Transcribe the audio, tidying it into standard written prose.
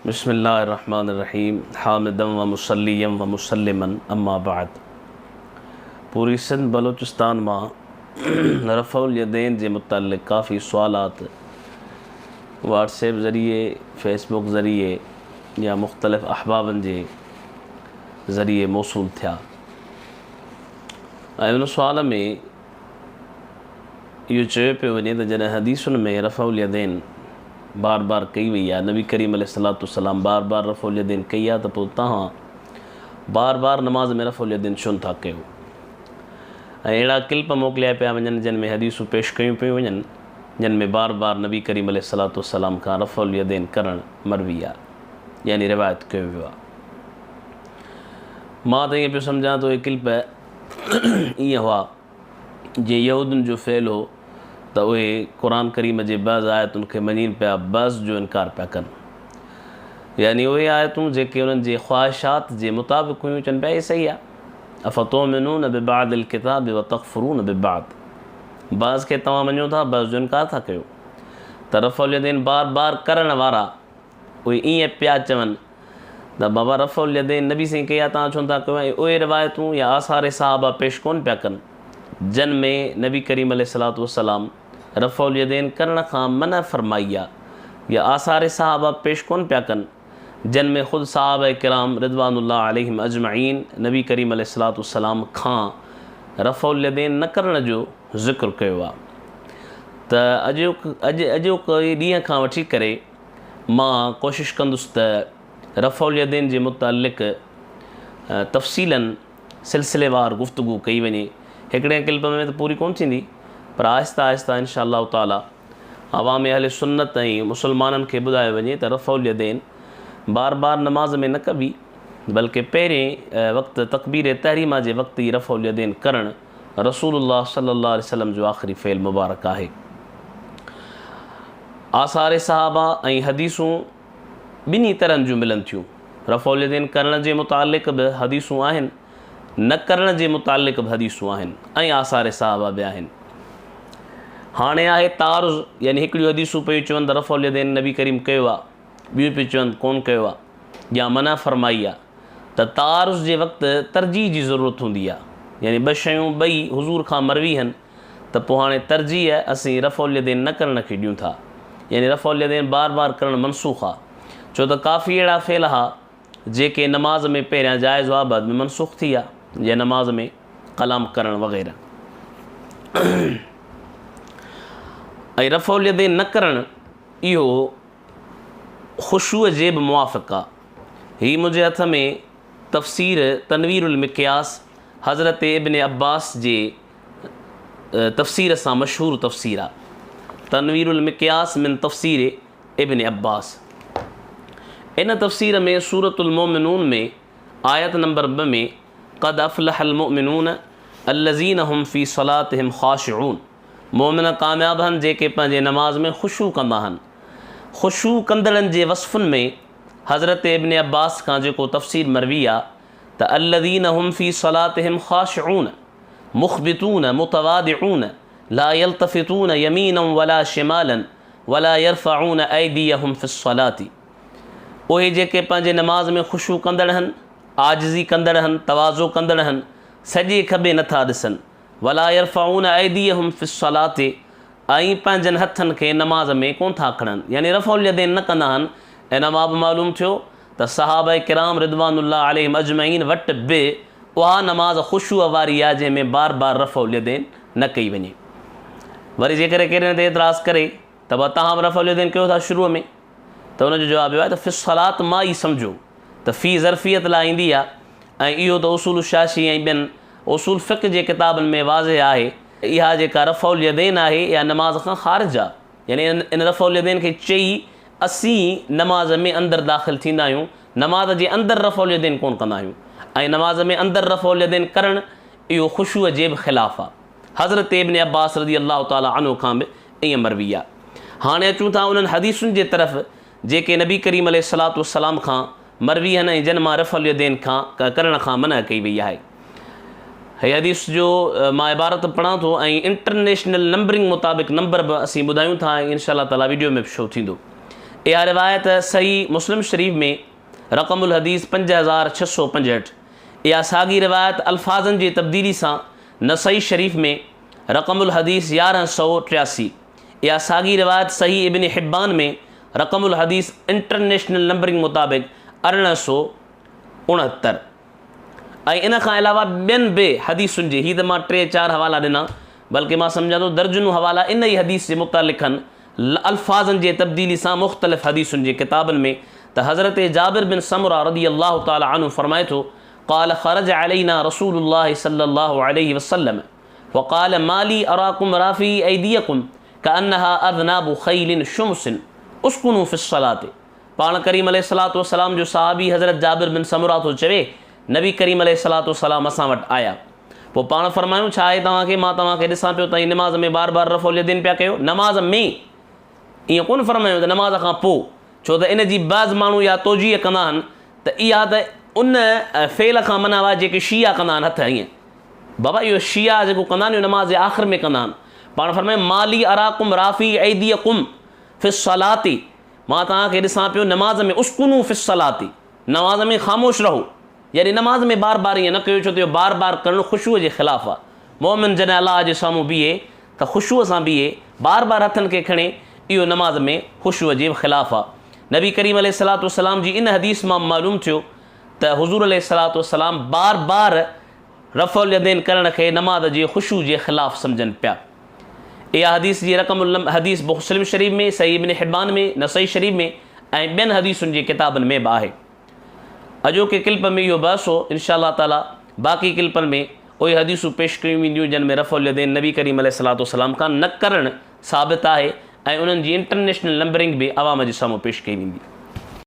बिस्मिल्लाहिर्रहमानिर्रहीम हामिदम व मुसल्लियम व मुसल्लिमन अम्मा बाद। पूरी सिंध बलूचिस्तान मां रफ़उल यदैन जे मुतल्लिक़ काफ़ी सवालात व्हाट्सएप ज़रिए, फेसबुक ज़रिए या मुख़्तलिफ़ अहबाबनि जे ज़रिए मौसूल थिया। ऐं उन सुवाल में इहो चयो पियो वञे त जॾहिं हदीसुनि में रफ़उल यदैन बार बार कई वई आहे, नबी करीम अलैहिस्सलाम बार बार रफ़उल यदैन कई आहे, त पोइ तव्हां बार बार नमाज़ में रफ़उल यदैन छो नथा कयो। ऐं अहिड़ा क्लिप मोकिलिया पिया वञनि जिन में हदीसूं पेश कयूं पियूं वञनि जिन में बार बार नबी करीम अलैहिस्सलाम खां रफ़उल यदैन करणु मरवी आहे, यानी रिवायत कयो वियो आहे। मां त ईअं पियो सम्झां थो इहे क्लिप ईअं हुआ जीअं यहूदनि जो फ़ेल हो त उहे क़ुरान करीम जे बज़ आयतुनि खे मञीनि पिया, बज़ जो इनकार पिया कनि, यानी उहे आयतूं जेके उन्हनि जे ख़्वाहिशात जे मुताबिक़ हुयूं, चवनि पिया इहे सही आहे। अफ़तुमिनून बिबादिल किताब व तकफ़ुरून बिबाद, बज़ खे तव्हां मञो था, बज़ जो इनकार था कयो। त रफ़उल यदैन बार बार करण वारा उहे ईअं पिया चवनि त बाबा रफ़उल यदैन नबी साईं कई आहे, तव्हां छो था कयो। ऐं उहे रिवायतूं या आसार सहाबा पेश कोन पिया कनि जिन में नबी करीम अलैहिस्सलाम रफ़उल यदैन करण खां मना फ़रमाई आहे, या आसार सहाबा पेश कोन पिया कनि जिन में ख़ुदि सहाबा किराम रिज़वानुल्लाह अलैहिम अजमईन नबी करीम अलैहिस्सलाम खां रफ़उल यदैन न करण जो ज़िक्र कयो आहे। त अॼोके ॾींहं खां वठी करे मां कोशिशि कंदुसि त रफ़उल यदैन जे मुतल्लिक़ तफ़सीलन सिलसिलेवार गुफ़्तगू कई वञे। हिकिड़े क्लिप में त पूरी कोन थींदी, पर आहिस्ता आहिस्ता इंशा अल्लाह ताला अवाम अहले सुन्नत ऐं मुसलमाननि खे ॿुधायो वञे त रफ़उल यदैन बार बार नमाज़ में न कबी, बल्कि पहिरें वक़्तु तकबीर तहरीमा जे वक़्तु ई रफ़उल यदैन करणु रसूलुल्लाह सल्लल्लाहु अलैहि वसल्लम जो आख़िरी फ़ेल मुबारक आहे। आसार सहाबा ऐं हदीसूं ॿिन्ही तरहनि जूं मिलनि थियूं। रफ़उल यदैन करण जे मुतालिक़ बि हदीसूं आहिनि, न करण जे मुतालिक़ बि हदीसूं आहिनि, ऐं आसार सहाबा बि आहिनि। हाणे आहे तारुज़, यानी हिकिड़ियूं हदीसूं पियूं चवनि त रफ़उल यदैन नबी करीम कयो आहे, ॿियूं पियूं चवनि कोन कयो आहे या मना फ़रमाई आहे। त तारुज़ जे वक़्तु तरजीह जी ज़रूरत हूंदी आहे, यानी ॿ शयूं ॿई हुज़ूर खां मरवी आहिनि, त पोइ हाणे तरजीह असीं रफ़उल यदैन न करण खे ॾियूं था, यानी रफ़उल यदैन बार बार करणु मनसूख़ आहे। छो त काफ़ी अहिड़ा फ़ेल हुआ जेके नमाज़ में पहिरियां जाइज़ हुआ, बाद में मनसूख़ थी विया, या नमाज़ में कलाम करणु वग़ैरह। ऐं रफ़उल यदैन न करणु इहो ख़ुशूअ जे बि मुवाफ़िक़ आहे। हीअ मुंहिंजे हथ में तफ़सीर तनवीरुल मिक़यास हज़रत इब्न अब्बास जे तफ़सीर सां मशहूरु तफ़सीर आहे। तनवीरुल मिक़यास मिन तफ़सीर इब्न अब्बास। इन तफ़सीर में सूरतुल मोमिनून में आयत नंबर 2 में क़द अफ़लहल मोमिनून अल्लज़ीन हुम फ़ी सलातिहिम ख़ाशिऊन, मोमिन कामयाब आहिनि जेके पंहिंजे नमाज़ में ख़ुशू कंदा आहिनि। ख़ुशू कंदड़नि जे वस्फ़ुनि में हज़रत इब्न अब्बास खां जेको तफ़सीर मरवी आहे त अल्लज़ीन हुम फ़ी सलातिहिम ख़ाशिऊन मुख़बितून मुतवादिऊन ला यल्तफ़ितून यमीनन वला शिमालन वला यरफ़ऊन ऐदियहुम फ़िस्सलाति, उहे जेके पंहिंजे नमाज़ में ख़ुशू कंदड़ आहिनि, आजिज़ी कंदड़ आहिनि, तवाज़ो कंदड़ आहिनि, सॼे खॿे नथा ॾिसनि, वला यरफ़ऊन ऐदियहुम फ़िस्सलाति, ऐं पंहिंजनि हथनि खे नमाज़ में कोन था खणनि, यानी रफ़उल यदैन न कंदा आहिनि। ऐं मां बि मालूम थियो त सहाबा किराम रिज़वानुल्लाह अलैहिम अजमईन वटि बि उहा नमाज़ ख़ुशूअ वारी आहे जंहिंमें बार बार रफ़उल यदैन न कई वञे। वरी जेकॾहिं कहिड़े ते एतिराज़ करे त तव्हां बि रफ़उल यदैन कयो था शुरूअ में, त हुनजो जवाबु इहो आहे त फ़िस्सलात मां ई सम्झो त फ़ी ज़रफ़ियत लाइ ईंदी आहे, ऐं इहो त उसूल शाशी ऐं ॿियनि उसूल फ़िक़्ह जे किताबनि में वाज़िह आहे। इहा जेका रफ़उल यदैन आहे इहा नमाज़ खां ख़ारिज आहे, यानी इन रफ़उल यदैन खे चई असीं नमाज़ में अंदरि दाख़िल थींदा आहियूं, नमाज़ जे अंदरि रफ़उल यदैन कोन कंदा आहियूं। ऐं नमाज़ में अंदरि रफ़उल यदैन करणु इहो ख़ुशूअ जे बि ख़िलाफ़ु आहे। हज़रत इब्न अब्बास रज़ी अल्लाह ताला अन्हु खां बि ईअं मरवी आहे। हाणे अचूं था उन्हनि हदीसुनि जे तरफ़ जेके नबी करीम अलैहिस्सलाम खां मरवी आहिनि ऐं जिन मां रफ़उल यदैन खां करण खां मना कई वई आहे। हीअ हदीस जो मां इबारत पढ़ां थो ऐं इंटरनेशनल नंबरिंग मुताबिक़ नंबर बि असीं ॿुधायूं था, ऐं इंशा अल्लाह ताला वीडियो में बि शो थींदो। इहा रिवायत सही मुस्लिम शरीफ़ में रक़मुल हदीस 5665। इहा साॻी रिवायत अल्फाज़नि जी तब्दीली सां नसई शरीफ़ में रक़मुल हदीस 1183। इहा साॻी रिवायत सही इब्न हिब्बान में रक़मुल हदीस इंटरनेशनल नंबरिंग मुताबिक़ 1869। ऐं इन खां अलावा ॿियनि बि हदीसुनि जी, हीअ त मां 3-4 हवाला ॾिना, बल्कि मां सम्झां थो दर्जनूं हवाला इन ई हदीस जे मुतालिक़ अल्फाज़नि जे तब्दीली सां मुख़्तलिफ़ हदीसुनि जे किताबनि में। त हज़रत जाबिर बिन समरा रदी अल्लाह ताला अन्हु फरमाए थो, क़ाल ख़रज अलैना रसूलुल्लाह सल्लल्लाहु अलैहि वसल्लम वक़ाल माली अराकुम राफ़ी ऐदियकुम कअन्नहा अज़नाबु ख़ैलिन शुमसिन उस्कुनू फ़िस्सलात। पाण करीम अलैहिस्सलातु वस्सलाम जो सहाबी हज़रत जाबिर बिन समरा थो चवे, नबी करीम अलैहिस्सलातु वस्सलाम असां वटि आया। पोइ पाण फरमायूं, छा आहे तव्हांखे? मां तव्हांखे ॾिसां पियो तव्हां नमाज़ में बार बार रफ़ुल यदैन पिया कयो। नमाज़ में ईअं कोन फरमायूं त नमाज़ खां पोइ, छो त इन जी बाज़ माण्हू या तोजीह कंदा आहिनि त इहा त उन फ़ेल खां मना हुआ जेके शिया कंदा आहिनि हथ ईअं। बाबा इहो शिया जेको कंदा आहिनि इहो नमाज़ जे आख़िर में कंदा आहिनि। पाण फरमायूं माली अराकुम राफ़ी ऐदियकुम फ़िस्सलाती, मां तव्हांखे ॾिसां पियो नमाज़ में उस्कुनू फ़िस्सलाती, नमाज़ में ख़ामोश रहो, यानी नमाज़ में बार बार ईअं न कयो, छो त इहो बार बार करणु ख़ुशूअ जे ख़िलाफ़ु आहे। मोमिन जॾहिं अलाह जे साम्हूं बीहे त ख़ुशूअ सां बीहे, बार बार हथनि खे खणे, इहो नमाज़ में ख़ुशूअ जे ख़िलाफ़ु आहे। नबी करीम अलैहिस्सलातु वस्सलाम जी इन हदीस मां मालूम थियो त हुज़ूर अलैहिस्सलातु वस्सलाम बार बार रफ़ुल यदैन करण खे नमाज़ जे ख़ुशू जे ख़िलाफ़ु सम्झनि पिया। इहा हदीस जी रक़म हदीस मुस्लिम शरीफ़ में, सही इब्न हिब्बान में, नसई शरीफ़ में ऐं ॿियनि हदीसुनि जे किताबनि में बि आहे। अॼोके क्लिप में इहो बहस हो। इंशाअल्लाह ताला बाक़ी क्लिपनि में उहे हदीसूं पेश कयूं वेंदियूं जिन में रफ़ुल यदैन नबी करीम अलैहिस्सलातु वस्सलाम खां न करणु साबित आहे ऐं उन्हनि जी इंटरनेशनल नंबरिंग बि आवाम जे साम्हूं पेश कई वेंदी।